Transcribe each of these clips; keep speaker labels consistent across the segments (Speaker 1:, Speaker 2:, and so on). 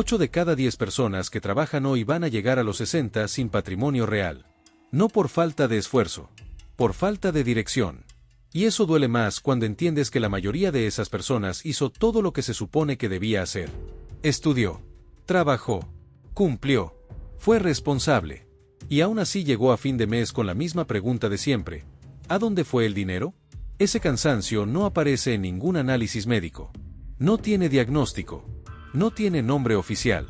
Speaker 1: 8 de cada 10 personas que trabajan hoy van a llegar a los 60 sin patrimonio real. No por falta de esfuerzo, por falta de dirección. Y eso duele más cuando entiendes que la mayoría de esas personas hizo todo lo que se supone que debía hacer. Estudió, trabajó, cumplió, fue responsable. Y aún así llegó a fin de mes con la misma pregunta de siempre: ¿a dónde fue el dinero? Ese cansancio no aparece en ningún análisis médico. No tiene diagnóstico. No tiene nombre oficial.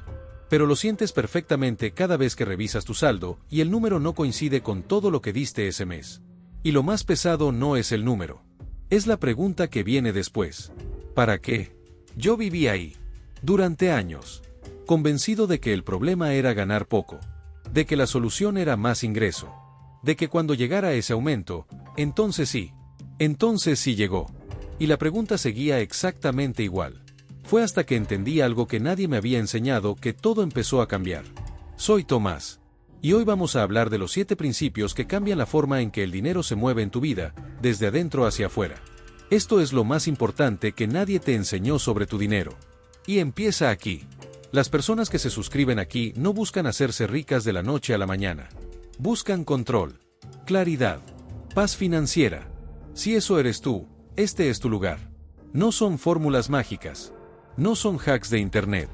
Speaker 1: Pero lo sientes perfectamente cada vez que revisas tu saldo y el número no coincide con todo lo que diste ese mes. Y lo más pesado no es el número. Es la pregunta que viene después. ¿Para qué? Yo viví ahí. Durante años. Convencido de que el problema era ganar poco. De que la solución era más ingreso. De que cuando llegara ese aumento, entonces sí llegó. Y la pregunta seguía exactamente igual. Fue hasta que entendí algo que nadie me había enseñado que todo empezó a cambiar. Soy Tomás. Y hoy vamos a hablar de los 7 principios que cambian la forma en que el dinero se mueve en tu vida, desde adentro hacia afuera. Esto es lo más importante que nadie te enseñó sobre tu dinero. Y empieza aquí. Las personas que se suscriben aquí no buscan hacerse ricas de la noche a la mañana. Buscan control, claridad, paz financiera. Si eso eres tú, este es tu lugar. No son fórmulas mágicas. No son hacks de internet.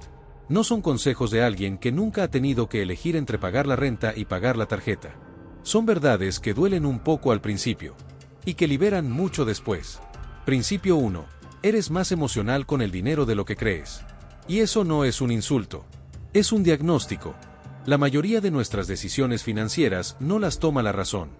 Speaker 1: No son consejos de alguien que nunca ha tenido que elegir entre pagar la renta y pagar la tarjeta. Son verdades que duelen un poco al principio. Y que liberan mucho después. Principio 1. Eres más emocional con el dinero de lo que crees. Y eso no es un insulto. Es un diagnóstico. La mayoría de nuestras decisiones financieras no las toma la razón.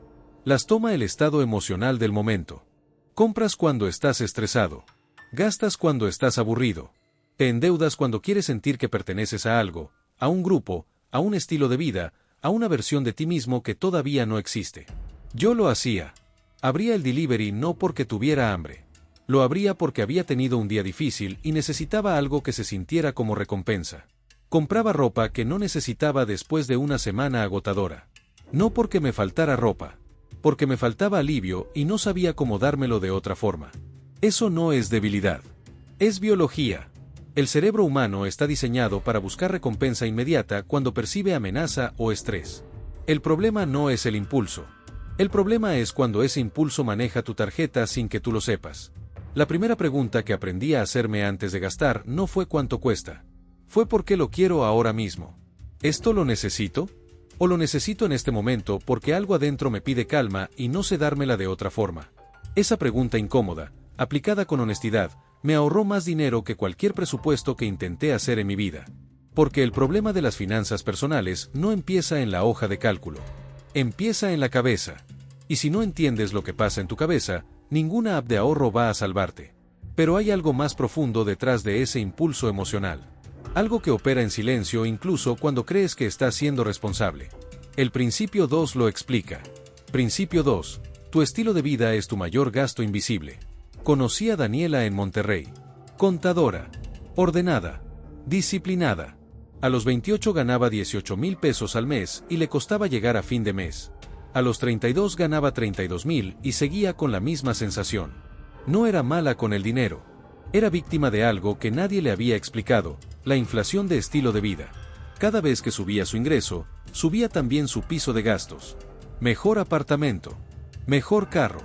Speaker 1: Las toma el estado emocional del momento. Compras cuando estás estresado. Gastas cuando estás aburrido. Te endeudas cuando quieres sentir que perteneces a algo, a un grupo, a un estilo de vida, a una versión de ti mismo que todavía no existe. Yo lo hacía. Abría el delivery no porque tuviera hambre. Lo abría porque había tenido un día difícil y necesitaba algo que se sintiera como recompensa. Compraba ropa que no necesitaba después de una semana agotadora. No porque me faltara ropa. Porque me faltaba alivio y no sabía cómo dármelo de otra forma. Eso no es debilidad. Es biología. El cerebro humano está diseñado para buscar recompensa inmediata cuando percibe amenaza o estrés. El problema no es el impulso. El problema es cuando ese impulso maneja tu tarjeta sin que tú lo sepas. La primera pregunta que aprendí a hacerme antes de gastar no fue cuánto cuesta. Fue por qué lo quiero ahora mismo. ¿Esto lo necesito? ¿O lo necesito en este momento porque algo adentro me pide calma y no sé dármela de otra forma? Esa pregunta incómoda, aplicada con honestidad, me ahorró más dinero que cualquier presupuesto que intenté hacer en mi vida. Porque el problema de las finanzas personales no empieza en la hoja de cálculo. Empieza en la cabeza. Y si no entiendes lo que pasa en tu cabeza, ninguna app de ahorro va a salvarte. Pero hay algo más profundo detrás de ese impulso emocional. Algo que opera en silencio incluso cuando crees que estás siendo responsable. El principio 2 lo explica. Principio 2. Tu estilo de vida es tu mayor gasto invisible. Conocí a Daniela en Monterrey. Contadora. Ordenada. Disciplinada. A los 28 ganaba 18,000 pesos al mes y le costaba llegar a fin de mes. A los 32 ganaba 32,000 y seguía con la misma sensación. No era mala con el dinero. Era víctima de algo que nadie le había explicado, la inflación de estilo de vida. Cada vez que subía su ingreso, subía también su piso de gastos. Mejor apartamento. Mejor carro.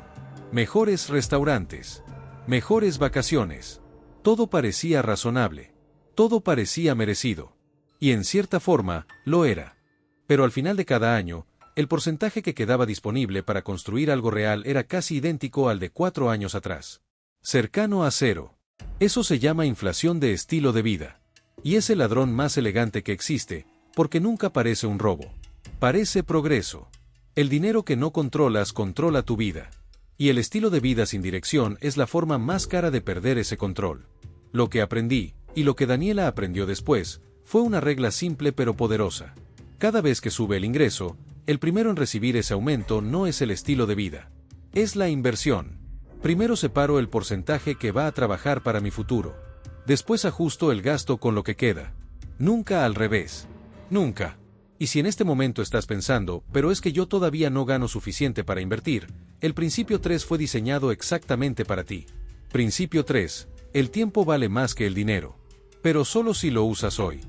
Speaker 1: Mejores restaurantes. Mejores vacaciones. Todo parecía razonable. Todo parecía merecido. Y en cierta forma, lo era. Pero al final de cada año, el porcentaje que quedaba disponible para construir algo real era casi idéntico al de 4 años atrás. Cercano a cero. Eso se llama inflación de estilo de vida. Y es el ladrón más elegante que existe, porque nunca parece un robo. Parece progreso. El dinero que no controlas controla tu vida. Y el estilo de vida sin dirección es la forma más cara de perder ese control. Lo que aprendí, y lo que Daniela aprendió después, fue una regla simple pero poderosa. Cada vez que sube el ingreso, el primero en recibir ese aumento no es el estilo de vida. Es la inversión. Primero separo el porcentaje que va a trabajar para mi futuro. Después ajusto el gasto con lo que queda. Nunca al revés. Nunca. Y si en este momento estás pensando, pero es que yo todavía no gano suficiente para invertir, el principio 3 fue diseñado exactamente para ti. Principio 3. El tiempo vale más que el dinero. Pero solo si lo usas hoy.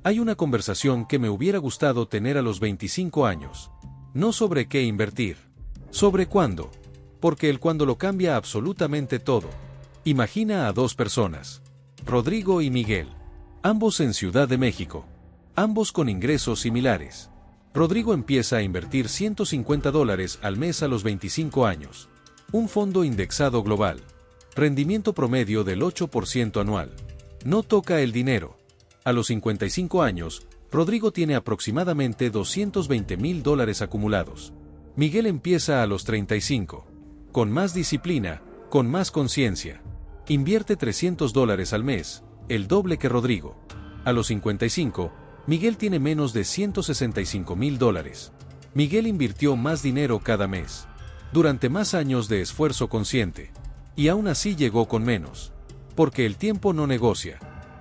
Speaker 1: Hay una conversación que me hubiera gustado tener a los 25 años. No sobre qué invertir. Sobre cuándo. Porque el cuándo lo cambia absolutamente todo. Imagina a dos personas. Rodrigo y Miguel. Ambos en Ciudad de México. Ambos con ingresos similares. Rodrigo empieza a invertir $150 al mes a los 25 años. Un fondo indexado global. Rendimiento promedio del 8% anual. No toca el dinero. A los 55 años, Rodrigo tiene aproximadamente $220,000 acumulados. Miguel empieza a los 35. Con más disciplina, con más conciencia. Invierte $300 al mes, el doble que Rodrigo. A los 55, Miguel tiene menos de $165,000. Miguel invirtió más dinero cada mes. Durante más años de esfuerzo consciente. Y aún así llegó con menos. Porque el tiempo no negocia.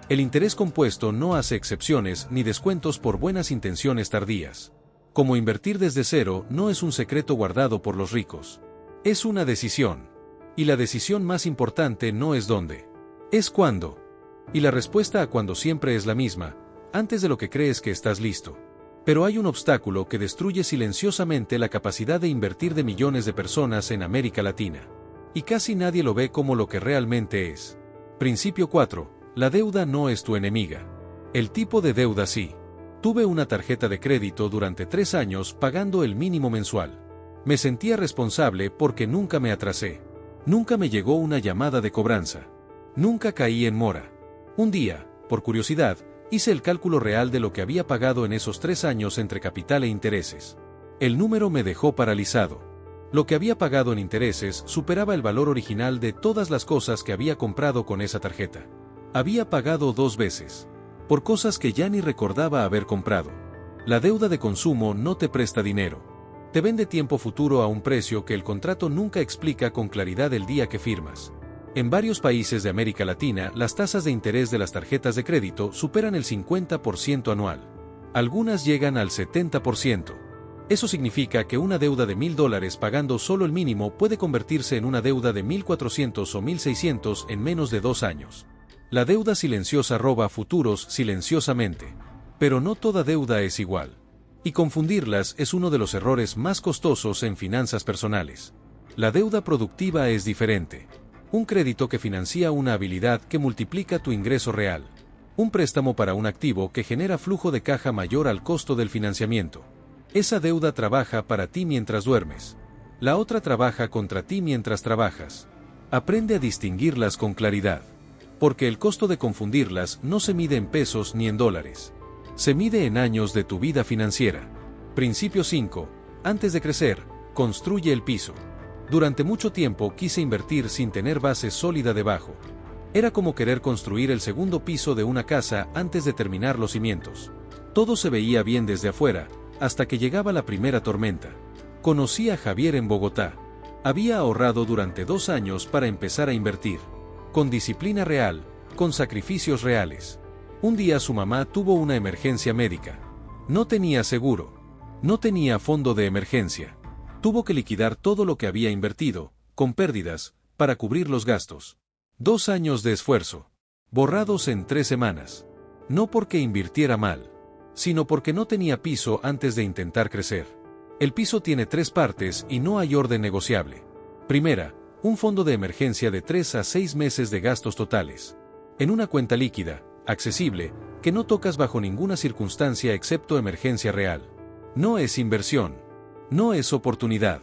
Speaker 1: El interés compuesto no hace excepciones ni descuentos por buenas intenciones tardías. Como invertir desde cero no es un secreto guardado por los ricos. Es una decisión. Y la decisión más importante no es dónde. Es cuándo. Y la respuesta a cuándo siempre es la misma, antes de lo que crees que estás listo. Pero hay un obstáculo que destruye silenciosamente la capacidad de invertir de millones de personas en América Latina. Y casi nadie lo ve como lo que realmente es. Principio 4. La deuda no es tu enemiga. El tipo de deuda sí. Tuve una tarjeta de crédito durante 3 años pagando el mínimo mensual. Me sentía responsable porque nunca me atrasé. Nunca me llegó una llamada de cobranza. Nunca caí en mora. Un día, por curiosidad, hice el cálculo real de lo que había pagado en esos 3 años entre capital e intereses. El número me dejó paralizado. Lo que había pagado en intereses superaba el valor original de todas las cosas que había comprado con esa tarjeta. Había pagado 2 veces. Por cosas que ya ni recordaba haber comprado. La deuda de consumo no te presta dinero. Te vende tiempo futuro a un precio que el contrato nunca explica con claridad el día que firmas. En varios países de América Latina, las tasas de interés de las tarjetas de crédito superan el 50% anual. Algunas llegan al 70%. Eso significa que una deuda de $1,000 pagando solo el mínimo puede convertirse en una deuda de 1,400 o 1,600 en menos de 2 años. La deuda silenciosa roba futuros silenciosamente. Pero no toda deuda es igual. Y confundirlas es uno de los errores más costosos en finanzas personales. La deuda productiva es diferente. Un crédito que financia una habilidad que multiplica tu ingreso real. Un préstamo para un activo que genera flujo de caja mayor al costo del financiamiento. Esa deuda trabaja para ti mientras duermes. La otra trabaja contra ti mientras trabajas. Aprende a distinguirlas con claridad. Porque el costo de confundirlas no se mide en pesos ni en dólares. Se mide en años de tu vida financiera. Principio 5. Antes de crecer, construye el piso. Durante mucho tiempo quise invertir sin tener base sólida debajo. Era como querer construir el segundo piso de una casa antes de terminar los cimientos. Todo se veía bien desde afuera, hasta que llegaba la primera tormenta. Conocí a Javier en Bogotá. Había ahorrado durante 2 años para empezar a invertir. Con disciplina real, con sacrificios reales. Un día su mamá tuvo una emergencia médica. No tenía seguro. No tenía fondo de emergencia. Tuvo que liquidar todo lo que había invertido, con pérdidas, para cubrir los gastos. 2 años de esfuerzo. Borrados en 3 semanas. No porque invirtiera mal, sino porque no tenía piso antes de intentar crecer. El piso tiene 3 partes y no hay orden negociable. Primera, un fondo de emergencia de 3 a 6 meses de gastos totales. En una cuenta líquida, accesible, que no tocas bajo ninguna circunstancia excepto emergencia real. No es inversión. No es oportunidad.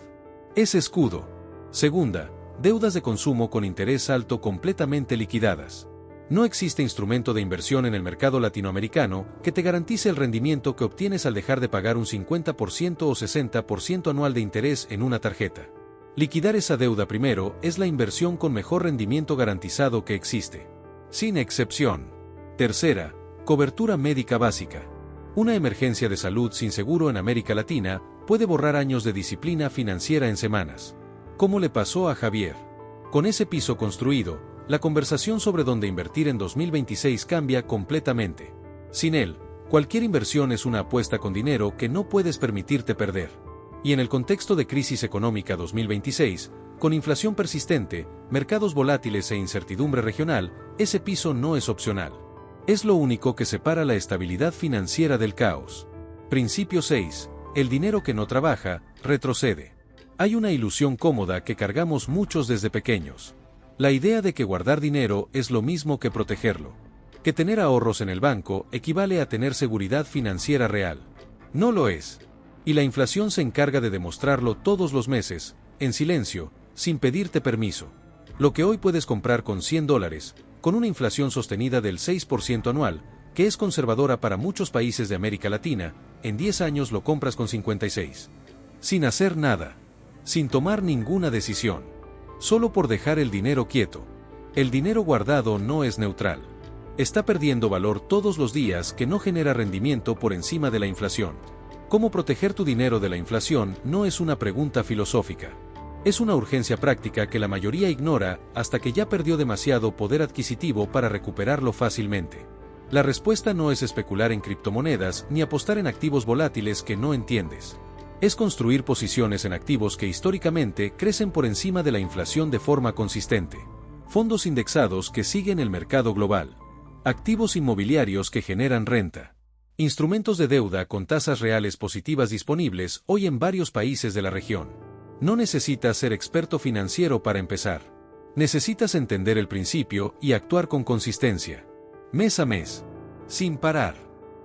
Speaker 1: Es escudo. Segunda, deudas de consumo con interés alto completamente liquidadas. No existe instrumento de inversión en el mercado latinoamericano que te garantice el rendimiento que obtienes al dejar de pagar un 50% o 60% anual de interés en una tarjeta. Liquidar esa deuda primero es la inversión con mejor rendimiento garantizado que existe. Sin excepción. Tercera, cobertura médica básica. Una emergencia de salud sin seguro en América Latina puede borrar años de disciplina financiera en semanas. ¿Cómo le pasó a Javier? Con ese piso construido, la conversación sobre dónde invertir en 2026 cambia completamente. Sin él, cualquier inversión es una apuesta con dinero que no puedes permitirte perder. Y en el contexto de crisis económica 2026, con inflación persistente, mercados volátiles e incertidumbre regional, ese piso no es opcional. Es lo único que separa la estabilidad financiera del caos. Principio 6. El dinero que no trabaja, retrocede. Hay una ilusión cómoda que cargamos muchos desde pequeños. La idea de que guardar dinero es lo mismo que protegerlo. Que tener ahorros en el banco equivale a tener seguridad financiera real. No lo es. Y la inflación se encarga de demostrarlo todos los meses, en silencio, sin pedirte permiso. Lo que hoy puedes comprar con $100, con una inflación sostenida del 6% anual, que es conservadora para muchos países de América Latina, en 10 años lo compras con 56. Sin hacer nada. Sin tomar ninguna decisión. Solo por dejar el dinero quieto. El dinero guardado no es neutral. Está perdiendo valor todos los días que no genera rendimiento por encima de la inflación. ¿Cómo proteger tu dinero de la inflación? No es una pregunta filosófica. Es una urgencia práctica que la mayoría ignora hasta que ya perdió demasiado poder adquisitivo para recuperarlo fácilmente. La respuesta no es especular en criptomonedas ni apostar en activos volátiles que no entiendes. Es construir posiciones en activos que históricamente crecen por encima de la inflación de forma consistente. Fondos indexados que siguen el mercado global. Activos inmobiliarios que generan renta. Instrumentos de deuda con tasas reales positivas disponibles hoy en varios países de la región. No necesitas ser experto financiero para empezar. Necesitas entender el principio y actuar con consistencia. Mes a mes. Sin parar.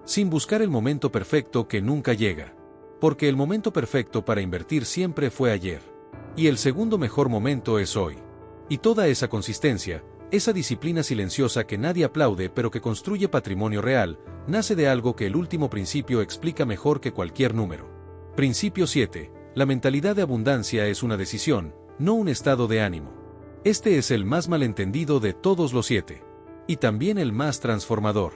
Speaker 1: Sin buscar el momento perfecto que nunca llega. Porque el momento perfecto para invertir siempre fue ayer. Y el segundo mejor momento es hoy. Y toda esa consistencia, esa disciplina silenciosa que nadie aplaude pero que construye patrimonio real, nace de algo que el último principio explica mejor que cualquier número. Principio 7. La mentalidad de abundancia es una decisión, no un estado de ánimo. Este es el más malentendido de todos los 7. Y también el más transformador.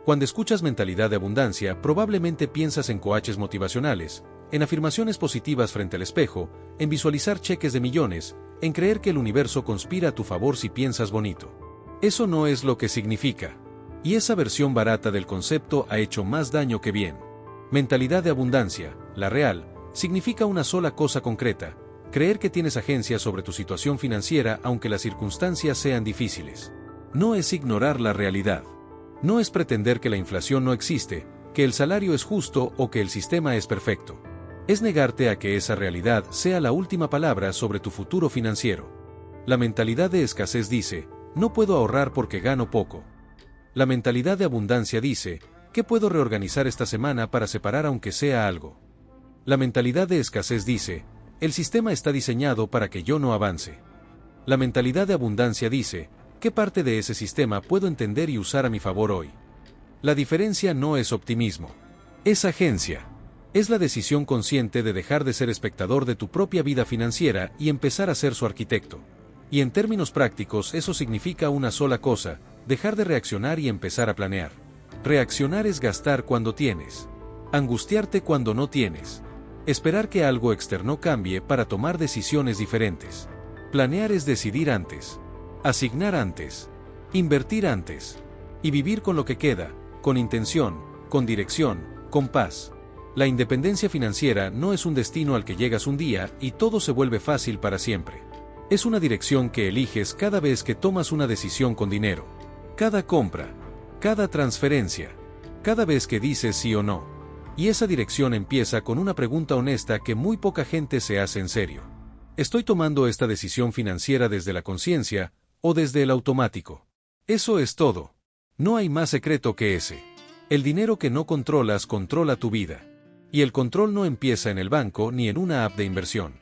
Speaker 1: Cuando escuchas mentalidad de abundancia, probablemente piensas en coaches motivacionales, en afirmaciones positivas frente al espejo, en visualizar cheques de millones, en creer que el universo conspira a tu favor si piensas bonito. Eso no es lo que significa. Y esa versión barata del concepto ha hecho más daño que bien. Mentalidad de abundancia, la real, significa una sola cosa concreta: creer que tienes agencia sobre tu situación financiera aunque las circunstancias sean difíciles. No es ignorar la realidad. No es pretender que la inflación no existe, que el salario es justo o que el sistema es perfecto. Es negarte a que esa realidad sea la última palabra sobre tu futuro financiero. La mentalidad de escasez dice: no puedo ahorrar porque gano poco. La mentalidad de abundancia dice: ¿qué puedo reorganizar esta semana para separar aunque sea algo? La mentalidad de escasez dice: el sistema está diseñado para que yo no avance. La mentalidad de abundancia dice: ¿qué parte de ese sistema puedo entender y usar a mi favor hoy? La diferencia no es optimismo. Es agencia. Es la decisión consciente de dejar de ser espectador de tu propia vida financiera y empezar a ser su arquitecto. Y en términos prácticos eso significa una sola cosa: dejar de reaccionar y empezar a planear. Reaccionar es gastar cuando tienes. Angustiarte cuando no tienes. Esperar que algo externo cambie para tomar decisiones diferentes. Planear es decidir antes. Asignar antes. Invertir antes. Y vivir con lo que queda, con intención, con dirección, con paz. La independencia financiera no es un destino al que llegas un día y todo se vuelve fácil para siempre. Es una dirección que eliges cada vez que tomas una decisión con dinero. Cada compra. Cada transferencia. Cada vez que dices sí o no. Y esa dirección empieza con una pregunta honesta que muy poca gente se hace en serio. ¿Estoy tomando esta decisión financiera desde la conciencia o desde el automático? Eso es todo. No hay más secreto que ese. El dinero que no controlas controla tu vida. Y el control no empieza en el banco ni en una app de inversión.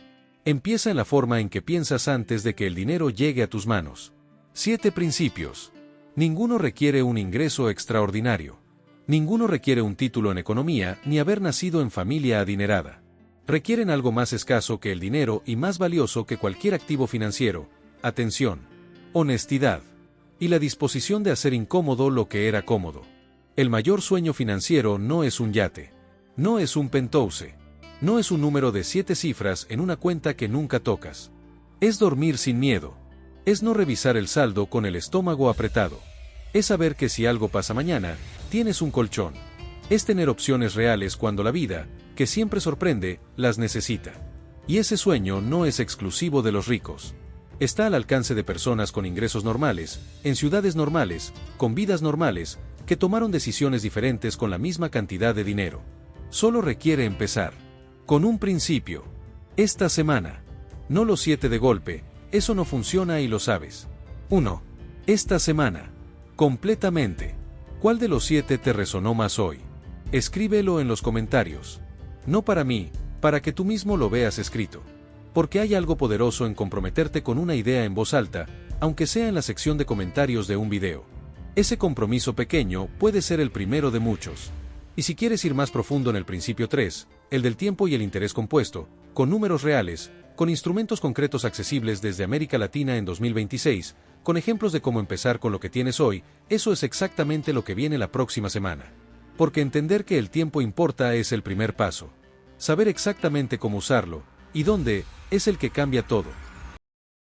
Speaker 1: Empieza en la forma en que piensas antes de que el dinero llegue a tus manos. 7 principios. Ninguno requiere un ingreso extraordinario. Ninguno requiere un título en economía ni haber nacido en familia adinerada. Requieren algo más escaso que el dinero y más valioso que cualquier activo financiero: atención, honestidad y la disposición de hacer incómodo lo que era cómodo. El mayor sueño financiero no es un yate. No es un penthouse. No es un número de 7 cifras en una cuenta que nunca tocas. Es dormir sin miedo. Es no revisar el saldo con el estómago apretado. Es saber que si algo pasa mañana, tienes un colchón. Es tener opciones reales cuando la vida, que siempre sorprende, las necesita. Y ese sueño no es exclusivo de los ricos. Está al alcance de personas con ingresos normales, en ciudades normales, con vidas normales, que tomaron decisiones diferentes con la misma cantidad de dinero. Solo requiere empezar. Con un principio. Esta semana. No los 7 de golpe, eso no funciona y lo sabes. 1. Esta semana. Completamente. ¿Cuál de los 7 te resonó más hoy? Escríbelo en los comentarios. No para mí, para que tú mismo lo veas escrito. Porque hay algo poderoso en comprometerte con una idea en voz alta, aunque sea en la sección de comentarios de un video. Ese compromiso pequeño puede ser el primero de muchos. Y si quieres ir más profundo en el principio 3, el del tiempo y el interés compuesto, con números reales, con instrumentos concretos accesibles desde América Latina en 2026, con ejemplos de cómo empezar con lo que tienes hoy, eso es exactamente lo que viene la próxima semana. Porque entender que el tiempo importa es el primer paso. Saber exactamente cómo usarlo, y dónde, es el que cambia todo.